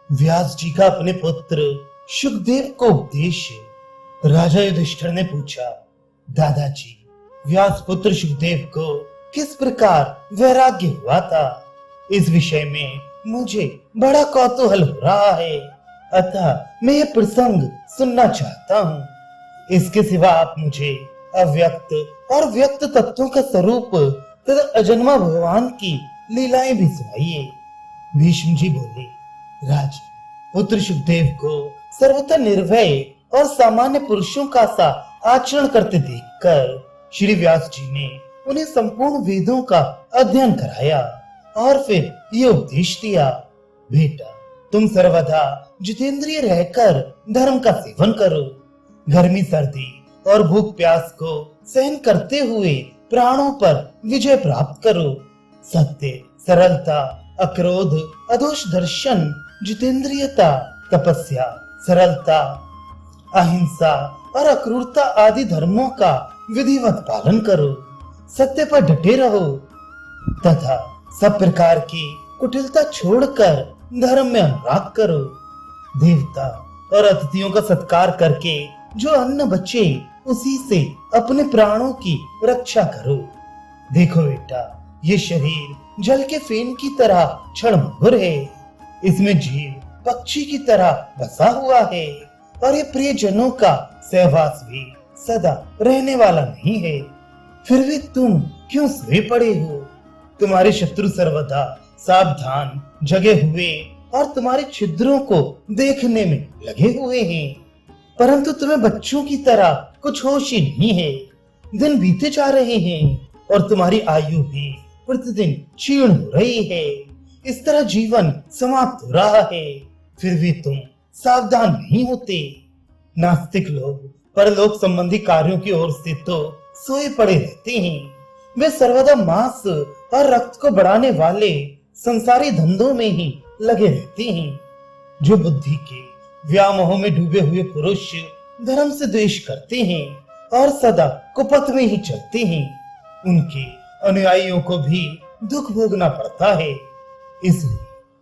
व्यास जी का अपने पुत्र शुकदेव को उपदेश। राजा युधिष्ठिर ने पूछा, दादाजी, व्यास पुत्र शुकदेव को किस प्रकार वैराग्य हुआ था? इस विषय में मुझे बड़ा कौतूहल हो रहा है, अतः मैं यह प्रसंग सुनना चाहता हूँ। इसके सिवा आप मुझे अव्यक्त और व्यक्त तत्वों का स्वरूप तथा अजन्मा भगवान की लीलाएं भी सुनाइए। भीष्म जी बोले, राज, पुत्र शुकदेव को सर्वथा निर्भय और सामान्य पुरुषों का सा आचरण करते देखकर श्री व्यास जी ने उन्हें संपूर्ण वेदों का अध्ययन कराया और फिर ये उपदेश दिया, बेटा, तुम सर्वदा जितेंद्रिय रहकर धर्म का सेवन करो। गर्मी सर्दी और भूख प्यास को सहन करते हुए प्राणों पर विजय प्राप्त करो। सत्य, सरलता, अक्रोध, अदोष दर्शन, जितेंद्रियता, तपस्या, सरलता, अहिंसा और अक्रूरता आदि धर्मों का विधिवत पालन करो। सत्य पर डटे रहो तथा सब प्रकार की कुटिलता छोड़कर धर्म में अनुराग करो। देवता और अतिथियों का सत्कार करके जो अन्न बचे उसी से अपने प्राणों की रक्षा करो। देखो बेटा, ये शरीर जल के फेन की तरह क्षणभंगुर है। इसमें जीव पक्षी की तरह बसा हुआ है और ये प्रियजनों का सहवास भी सदा रहने वाला नहीं है। फिर भी तुम क्यों सोए पड़े हो? तुम्हारे शत्रु सर्वदा सावधान जगे हुए और तुम्हारे छिद्रों को देखने में लगे हुए हैं, परंतु तुम्हें बच्चों की तरह कुछ होश ही नहीं है। दिन बीते जा रहे हैं और तुम्हारी आयु भी प्रतिदिन क्षीण हो रही है। इस तरह जीवन समाप्त हो रहा है, फिर भी तुम सावधान नहीं होते। नास्तिक लोग परलोक संबंधी कार्यों की ओर से तो सोए पड़े रहते हैं। वे सर्वदा मांस और रक्त को बढ़ाने वाले संसारी धंधों में ही लगे रहते हैं। जो बुद्धि के व्यामोह में डूबे हुए पुरुष धर्म से द्वेष करते हैं और सदा कुपथ में ही चलते हैं, उनके अनुयायियों को भी दुख भोगना पड़ता है। इसलिए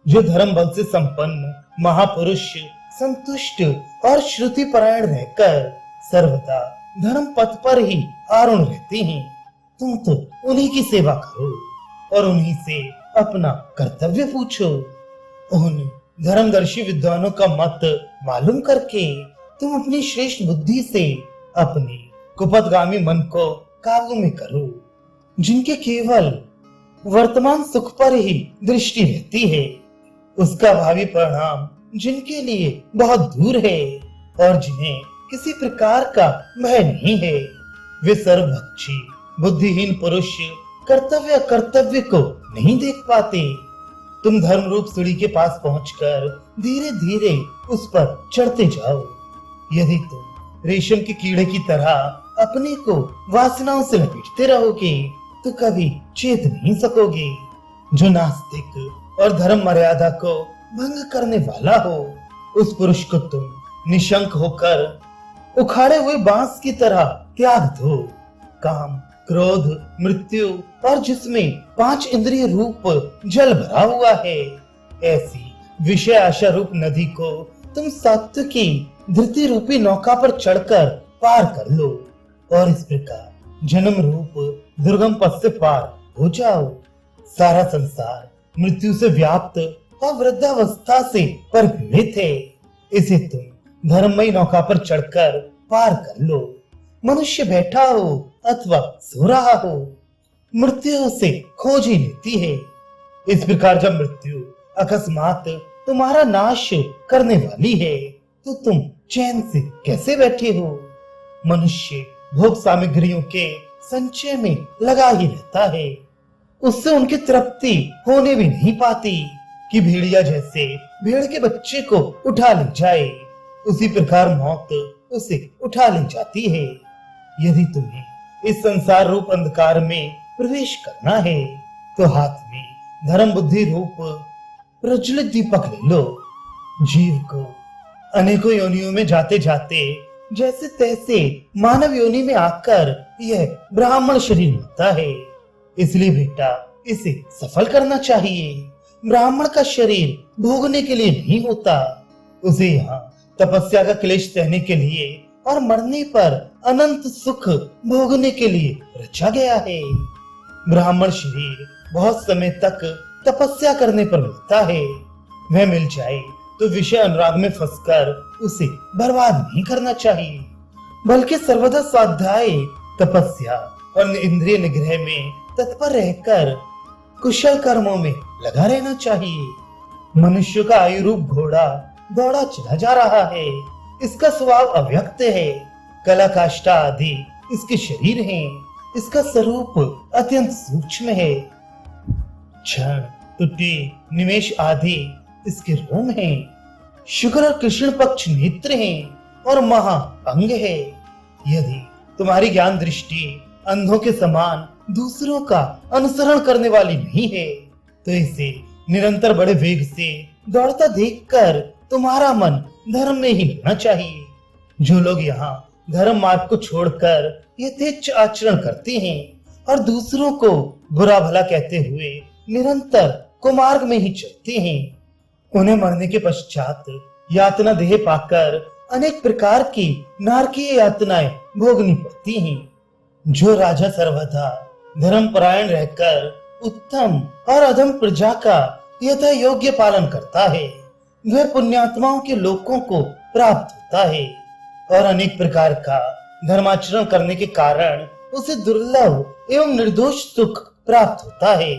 जो धर्म बल से संपन्न महापुरुष संतुष्ट और श्रुति परायण रहकर सर्वदा धर्म पथ पर ही आरूढ़ रहते हैं, तुम तो उन्हीं की सेवा करो और उन्हीं से अपना कर्तव्य पूछो। उन धर्मदर्शी विद्वानों का मत मालूम करके तुम अपनी श्रेष्ठ बुद्धि से अपने कुपथगामी मन को काबू में करो, जिनके केवल वर्तमान सुख पर ही दृष्टि रहती है। उसका भावी परिणाम जिनके लिए बहुत दूर है और जिन्हें किसी प्रकार का भय नहीं है, वे सर्वभक्षी बुद्धिहीन पुरुष कर्तव्य अकर्तव्य को नहीं देख पाते। तुम धर्म रूप सीढ़ी के पास पहुंचकर धीरे धीरे उस पर चढ़ते जाओ। यदि तुम रेशम के कीड़े की तरह अपने को वासनाओं से लपेटते रहोगे तो कभी चेत नहीं सकोगे। जो नास्तिक और धर्म मर्यादा को भंग करने वाला हो, उस पुरुष को तुम निशंक होकर उखाड़े हुए बांस की तरह त्याग दो। काम, क्रोध, मृत्यु और जिसमें 5 इंद्रिय रूप जल भरा हुआ है, ऐसी विषय आशा रूप नदी को तुम सात्विकी धृति रूपी नौका पर चढ़कर पार कर लो और इस प्रकार जन्म रूप दुर्गम पथ से पार हो जाओ। सारा संसार मृत्यु से व्याप्त और वृद्धावस्था से परिपीड़ित है। इसे तुम धर्ममयी नौका पर चढ़कर पार कर लो। मनुष्य बैठा हो अथवा सो रहा हो, मृत्यु से खोज ही लेती है। इस प्रकार जब मृत्यु अकस्मात तुम्हारा नाश करने वाली है तो तुम चैन से कैसे बैठे हो? मनुष्य भोग सामग्रियों के संचय में लगा ही रहता है, उससे उनकी तृप्ति होने भी नहीं पाती कि भेड़िया जैसे भेड़ के बच्चे को उठा ले जाए, उसी प्रकार मौत उसे उठा ले जाती है। यदि तुम्हें इस संसार रूप अंधकार में प्रवेश करना है तो हाथ में धर्म बुद्धि रूप प्रज्वलित दीपक ले लो। जीव को अनेकों योनियों में जाते जाते जैसे तैसे मानव योनि में आकर यह ब्राह्मण शरीर मिलता है। इसलिए बेटा, इसे सफल करना चाहिए। ब्राह्मण का शरीर भोगने के लिए नहीं होता, उसे यहाँ तपस्या का क्लेश सहने के लिए और मरने पर अनंत सुख भोगने के लिए रचा गया है। ब्राह्मण शरीर बहुत समय तक तपस्या करने पर मिलता है। वह मिल जाए तो विषय अनुराग में फंसकर उसे बर्बाद नहीं करना चाहिए, बल्कि सर्वदा स्वाध्याय, तपस्या और इंद्रिय निग्रह में तत्पर रहकर कुशल कर्मों में लगा रहना चाहिए। मनुष्य का आयु रूप घोड़ा दौड़ा चला जा रहा है। इसका स्वभाव अव्यक्त है, कला काष्ठा आदि इसके शरीर हैं। इसका स्वरूप अत्यंत सूक्ष्म है। क्षण, तुटी, निमेष आदि इसके रोम हैं। शुक्र और कृष्ण पक्ष नेत्र हैं और महा अंग है। यदि तुम्हारी ज्ञान दृष्टि अंधों के समान दूसरों का अनुसरण करने वाली नहीं है, तो इसे निरंतर बड़े वेग से दौड़ता देखकर तुम्हारा मन धर्म में ही होना चाहिए। जो लोग यहाँ धर्म मार्ग को छोड़कर यथेच्छ आचरण करते हैं और दूसरों को बुरा भला कहते हुए निरंतर कुमार्ग में ही चलते हैं, उन्हें मरने के पश्चात यातना देह पाकर अनेक प्रकार की नारकीय यातनाएं भोगनी पड़ती हैं। जो राजा सर्वदा धर्मपरायण रहकर उत्तम और अधम प्रजा का यथा योग्य पालन करता है, वह पुण्यात्माओं के लोकों को प्राप्त होता है और अनेक प्रकार का धर्माचरण करने के कारण उसे दुर्लभ एवं निर्दोष सुख प्राप्त होता है।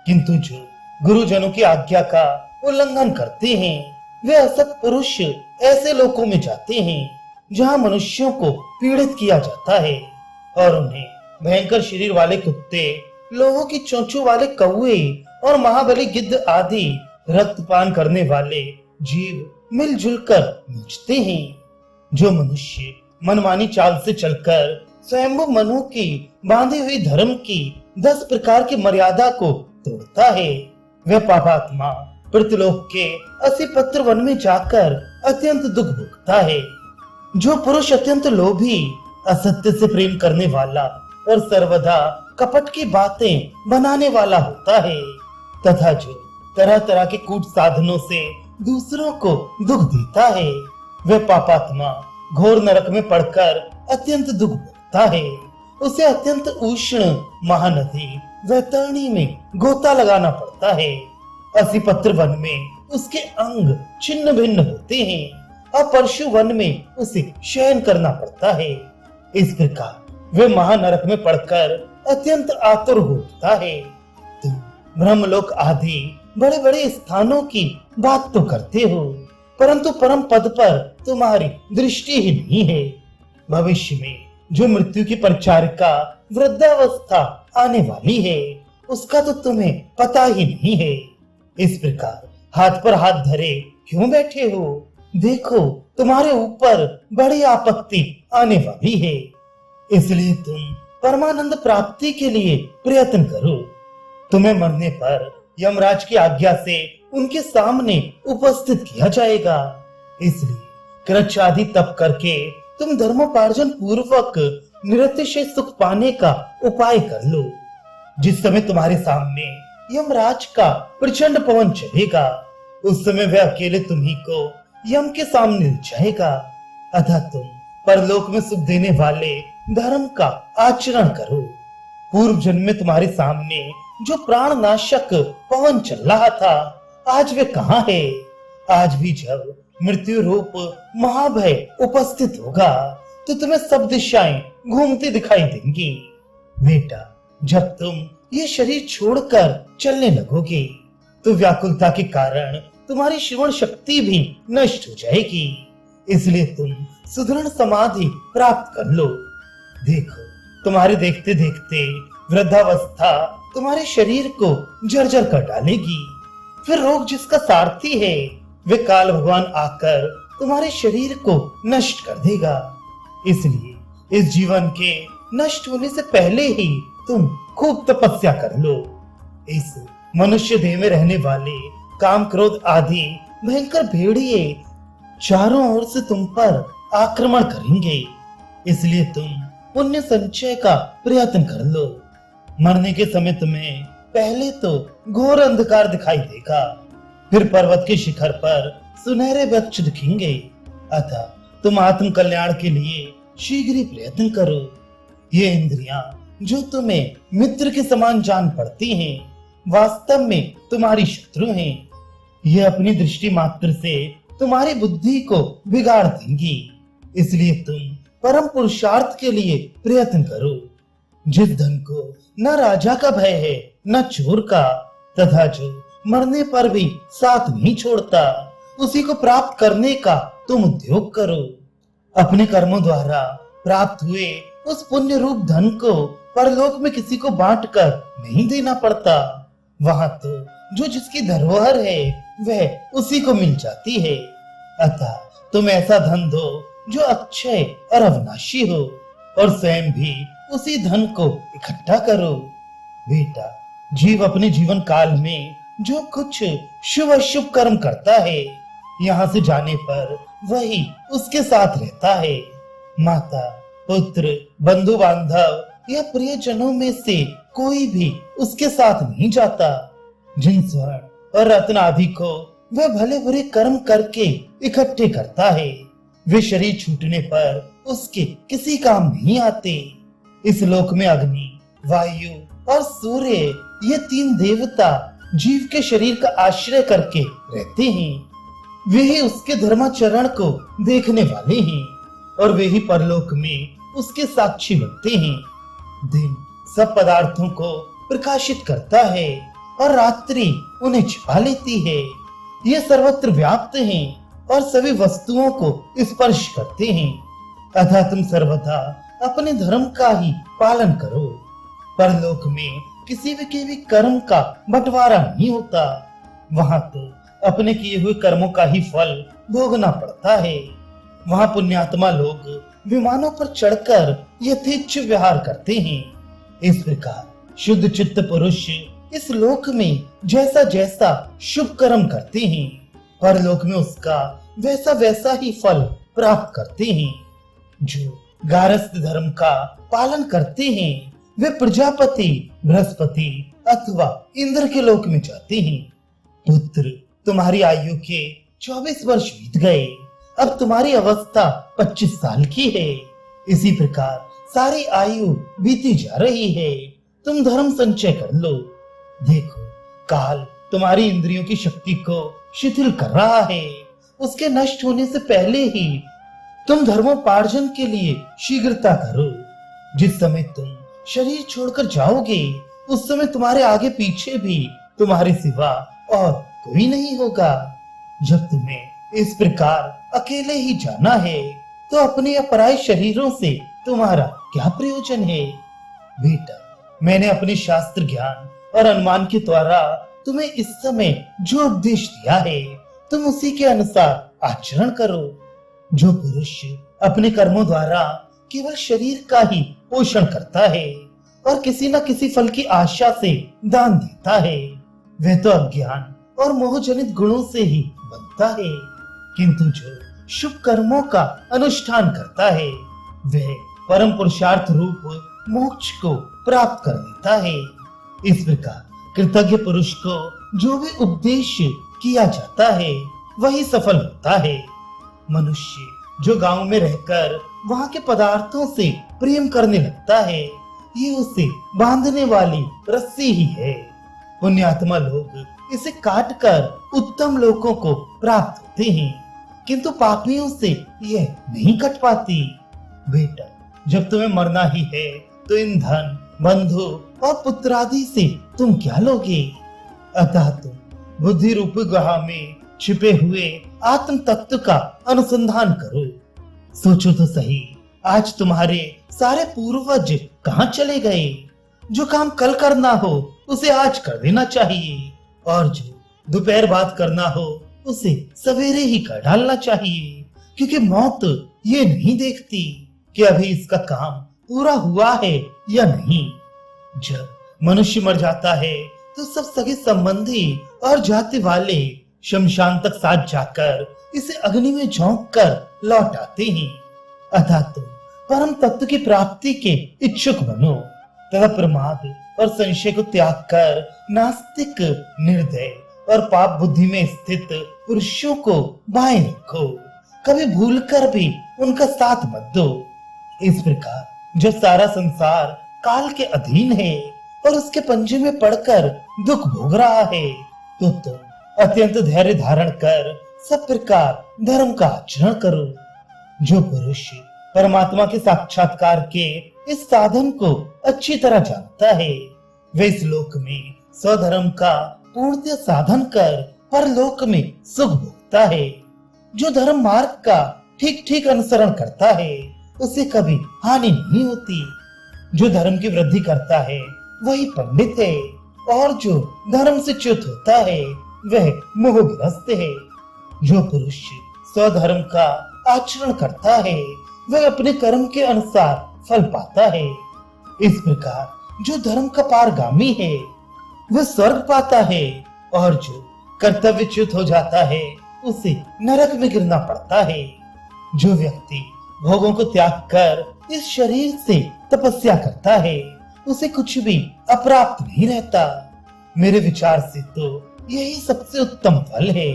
किंतु जो गुरुजनों की आज्ञा का उल्लंघन करते हैं, वे असत पुरुष ऐसे लोकों में जाते हैं जहां मनुष्यों को पीड़ित किया जाता है और उन्हें भयंकर शरीर वाले कुत्ते, लोगों की चोंचों वाले कौवे और महाबली गिद्ध आदि रक्तपान करने वाले जीव मिलजुल कर नोचते हैं। जो मनुष्य मनमानी चाल से चलकर स्वयंभू मनु की बांधी हुई धर्म की 10 प्रकार की मर्यादा को तोड़ता है, वह पापात्मा पृथ्वीलोक के 80 पत्र वन में जाकर अत्यंत दुख भोगता है। जो पुरुष अत्यंत लोभी, असत्य से प्रेम करने वाला और सर्वदा कपट की बातें बनाने वाला होता है तथा जो तरह तरह के कूट साधनों से दूसरों को दुख देता है, वह पापात्मा घोर नरक में पड़कर अत्यंत दुख भोगता है। उसे अत्यंत उष्ण महानदी वैतरणी में गोता लगाना पड़ता है। 80 पत्र वन में उसके अंग छिन्न भिन्न होते हैं और परशु वन में उसे शयन करना पड़ता है। इस प्रकार वह महानरक में पड़कर अत्यंत आतुर होता है। तुम ब्रह्मलोक आदि बड़े बड़े स्थानों की बात तो करते हो, परंतु परम पद पर तुम्हारी दृष्टि ही नहीं है। भविष्य में जो मृत्यु की परिचारिका वृद्धावस्था आने वाली है, उसका तो तुम्हें पता ही नहीं है। इस प्रकार हाथ पर हाथ धरे क्यों बैठे हो? देखो, तुम्हारे ऊपर बड़ी आपत्ति आने वाली है, इसलिए तुम परमानंद प्राप्ति के लिए प्रयत्न करो। तुम्हें मरने पर यमराज की आज्ञा से उनके सामने उपस्थित किया जाएगा। इसलिए कृच्छ आदि तप करके तुम धर्मोपार्जन पूर्वक निरतिशय सुख पाने का उपाय कर लो। जिस समय तुम्हारे सामने यमराज का प्रचंड पवन चलेगा, उस समय वह अकेले तुम्ही को यम के सामने ले जाएगा। अतः तुम परलोक में सुख देने वाले धर्म का आचरण करो। पूर्व जन्म में तुम्हारे सामने जो प्राण नाशक पवन चल रहा था, आज वे कहाँ है? आज भी जब मृत्यु रूप महाभय उपस्थित होगा, तो तुम्हें सब दिशाएं घूमती दिखाई देंगी। बेटा, जब तुम ये शरीर छोड़कर चलने लगोगे, तो व्याकुलता के कारण तुम्हारी श्रवण शक्ति भी नष्ट हो जाएगी। इसलिए तुम सुदृढ़ समाधि प्राप्त कर लो। देखो, तुम्हारे देखते देखते वृद्धावस्था तुम्हारे शरीर को जर्जर कर डालेगी। फिर रोग जिसका सारथी है, वे काल भगवान आकर तुम्हारे शरीर को नष्ट कर देगा। इसलिए इस जीवन के नष्ट होने से पहले ही तुम खूब तपस्या कर लो। इस मनुष्य देह में रहने वाले काम क्रोध आदि भयंकर भेड़िए चारों ओर से तुम पर आक्रमण करेंगे। इसलिए तुम पुण्य संचय का प्रयत्न कर लो। मरने के समय तुम्हें पहले तो घोर अंधकार दिखाई देगा, फिर पर्वत के शिखर पर सुनहरे वृक्ष दिखेंगे। अतः तुम आत्म कल्याण के लिए शीघ्र ही प्रयत्न करो। ये इंद्रियां जो तुम्हें मित्र के समान जान पड़ती हैं, वास्तव में तुम्हारी शत्रु हैं। ये अपनी दृष्टि मात्र से तुम्हारी बुद्धि को बिगाड़ देंगी। इसलिए तुम परम पुरुषार्थ के लिए प्रयत्न करो। जिस धन को न राजा का भय है न चोर का, तथा जो मरने पर भी साथ नहीं छोड़ता, उसी को प्राप्त करने का तुम उद्योग करो। अपने कर्मों द्वारा प्राप्त हुए उस पुण्य रूप धन को परलोक में किसी को बांटकर नहीं देना पड़ता। वहां तो जो जिसकी धरोहर है वह उसी को मिल जाती है। अतः तुम ऐसा धन दो जो अक्षय और अविनाशी हो, और स्वयं भी उसी धन को इकट्ठा करो। बेटा, जीव अपने जीवन काल में जो कुछ शुभ अशुभ कर्म करता है, यहाँ से जाने पर वही उसके साथ रहता है। माता, पुत्र, बंधु बांधव या प्रियजनों में से कोई भी उसके साथ नहीं जाता। जिन स्वर्ण और रत्न आदि को वह भले बुरे कर्म करके इकट्ठे करता है, वे शरीर छूटने पर उसके किसी काम नहीं आते। इस लोक में अग्नि, वायु और सूर्य, ये तीन देवता जीव के शरीर का आश्रय करके रहते हैं। वे ही उसके धर्माचरण को देखने वाले हैं, और वे ही परलोक में उसके साक्षी बनते हैं। दिन सब पदार्थों को प्रकाशित करता है और रात्रि उन्हें छिपा लेती है। ये सर्वत्र व्याप्त हैं और सभी वस्तुओं को स्पर्श करते हैं। अतः तुम सर्वदा अपने धर्म का ही पालन करो। परलोक में किसी भी के भी कर्म का बंटवारा नहीं होता। वहां तो अपने किए हुए कर्मों का ही फल भोगना पड़ता है। वहां पुण्यात्मा लोग विमानों पर चढ़कर यथेच्छ विहार करते हैं। इस प्रकार शुद्ध चित्त पुरुष इस लोक में जैसा जैसा शुभ कर्म करते हैं, परलोक में उसका वैसा वैसा ही फल प्राप्त करते हैं। जो गारस्थ धर्म का पालन करते हैं, वे प्रजापति, बृहस्पति अथवा इंद्र के लोक में जाते हैं। पुत्र, तुम्हारी आयु के 24 वर्ष बीत गए। अब तुम्हारी अवस्था 25 साल की है। इसी प्रकार सारी आयु बीती जा रही है। तुम धर्म संचय कर लो। देखो, काल तुम्हारी इंद्रियों की शक्ति को शिथिल कर रहा है। उसके नष्ट होने से पहले ही तुम धर्मोपार्जन के लिए शीघ्रता करो। जिस समय तुम शरीर छोड़कर जाओगे, उस समय तुम्हारे आगे पीछे भी तुम्हारे सिवा और कोई नहीं होगा। जब तुम्हें इस प्रकार अकेले ही जाना है, तो अपने या पराये शरीरों से तुम्हारा क्या प्रयोजन है? बेटा, मैंने अपने शास्त्र ज्ञान और अनुमान के द्वारा तुम्हें इस समय जो उपदेश दिया है, तुम उसी के अनुसार आचरण करो। जो पुरुष अपने कर्मों द्वारा केवल शरीर का ही पोषण करता है और किसी न किसी फल की आशा से दान देता है, वह तो अज्ञान और मोहजनित गुणों से ही बनता है। किंतु जो शुभ कर्मों का अनुष्ठान करता है, वह परम पुरुषार्थ रूप मोक्ष को प्राप्त कर लेता है। इस प्रकार कृतज्ञ पुरुष को जो भी उपदेश किया जाता है, वही सफल होता है। मनुष्य जो गांव में रहकर वहां के पदार्थों से प्रेम करने लगता है, ये उसे बांधने वाली रस्सी ही है। पुण्यात्मा लोग इसे काटकर उत्तम लोकों को प्राप्त होते हैं, किंतु पापियों से यह नहीं कट पाती। बेटा, जब तुम्हें मरना ही है, तो इन धन, बंधु और पुत्रादि से तुम क्या लोगे? अतः तुम बुद्धि रूप गुहा में छिपे हुए आत्म तत्व का अनुसंधान करो। सोचो तो सही, आज तुम्हारे सारे पूर्वज कहाँ चले गए? जो काम कल करना हो उसे आज कर देना चाहिए, और जो दोपहर बाद करना हो उसे सवेरे ही कर डालना चाहिए, क्योंकि मौत ये नहीं देखती कि अभी इसका काम पूरा हुआ है या नहीं। जब मनुष्य मर जाता है, तो सब सगे संबंधी और जाति वाले शमशान तक साथ जाकर इसे अग्नि में झोंक कर लौट आते हैं। अतः तुम परम तत्व की प्राप्ति के इच्छुक बनो, तथा प्रमाद और संशय को त्याग कर नास्तिक, निर्दय और पाप बुद्धि में स्थित पुरुषों को बाएं रखो। कभी भूल कर भी उनका साथ मत दो। इस प्रकार जो सारा संसार काल के अधीन है और उसके पंजे में पड़कर दुख भोग रहा है, तो तुम अत्यंत धैर्य धारण कर सब प्रकार धर्म का आचरण करो। जो पुरुष परमात्मा के साक्षात्कार के इस साधन को अच्छी तरह जानता है, वे इस लोक में स्वधर्म का पूर्णतः साधन कर परलोक में सुख भोगता है। जो धर्म मार्ग का ठीक ठीक अनुसरण करता है, उसे कभी हानि नहीं होती। जो धर्म की वृद्धि करता है वही पंडित है, और जो धर्म से च्युत होता है वह मोहग्रस्त है। जो पुरुष स्वधर्म का आचरण करता है, वह अपने कर्म के अनुसार फल पाता है। इस प्रकार जो धर्म का पारगामी है, वह स्वर्ग पाता है, और जो कर्तव्यच्युत हो जाता है, उसे नरक में गिरना पड़ता है। जो व्यक्ति भोगों को त्याग कर इस शरीर से तपस्या करता है, उसे कुछ भी अप्राप्त नहीं रहता। मेरे विचार से तो यही सबसे उत्तम फल है।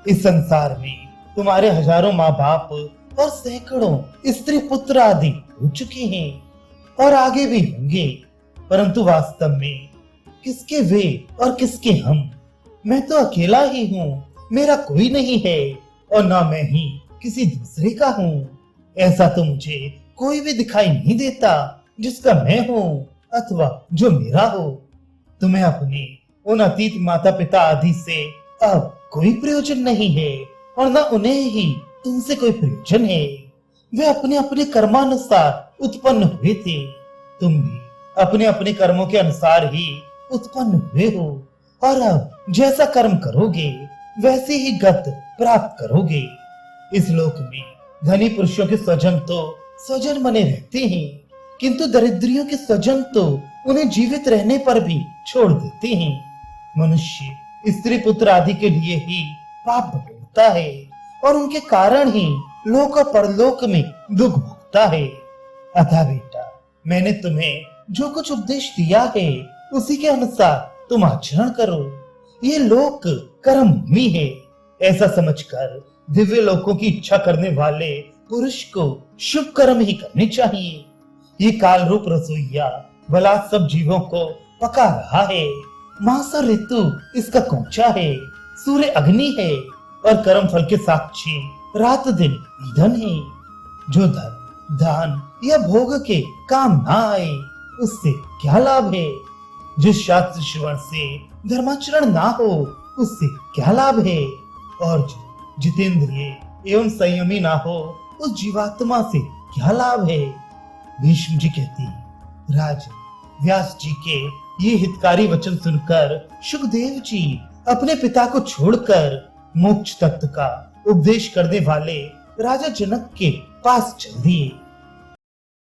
इस संसार में तुम्हारे हजारों माँ बाप और सैकड़ों स्त्री पुत्र आदि हो चुके हैं और आगे भी होंगे, परंतु वास्तव में किसके वे और किसके हम? मैं तो अकेला ही हूँ, मेरा कोई नहीं है, और ना मैं ही किसी दूसरे का हूँ। ऐसा तो मुझे कोई भी दिखाई नहीं देता जिसका मैं हूँ अथवा जो मेरा हो। तुम्हें अपने उन अतीत माता पिता आदि से अब कोई प्रयोजन नहीं है, और न उन्हें ही तुमसे कोई प्रयोजन है। वे अपने अपने कर्मानुसार उत्पन्न हुए थे, तुम भी अपने अपने कर्मों के अनुसार ही उत्पन्न हुए हो, और अब जैसा कर्म करोगे वैसे ही गत प्राप्त करोगे। इस लोक में धनी पुरुषों के स्वजन तो स्वजन बने रहते हैं, किंतु दरिद्रियों के स्वजन तो उन्हें जीवित रहने पर भी छोड़ देते हैं। मनुष्य स्त्री पुत्र आदि के लिए ही पाप भोगता है, और उनके कारण ही लोक और परलोक में दुख भोगता है। अतः बेटा, मैंने तुम्हें जो कुछ उपदेश दिया है उसी के अनुसार तुम आचरण करो। ये लोक कर्म भूमि है, ऐसा समझकर दिव्य लोकों की इच्छा करने वाले पुरुष को शुभ कर्म ही करने चाहिए। ये काल रूप रसोइया भला सब जीवों को पका रहा है। मास और ऋतु इसका कौचा है, सूर्य अग्नि है, और कर्म फल के साक्षी रात दिन ईंधन है। जो धन दान या भोग के काम ना आए, उससे क्या लाभ है? जिस शास्त्र श्रवण से धर्माचरण ना हो, उससे क्या लाभ है? और जो जितेंद्रिय एवं संयमी ना हो, उस जीवात्मा से क्या लाभ है? भीष्म जी कहते हैं, राजन, व्यास जी के ये हितकारी वचन सुनकर सुखदेव जी अपने पिता को छोड़कर मोक्ष तत्व का उपदेश करने वाले राजा जनक के पास चल दिए।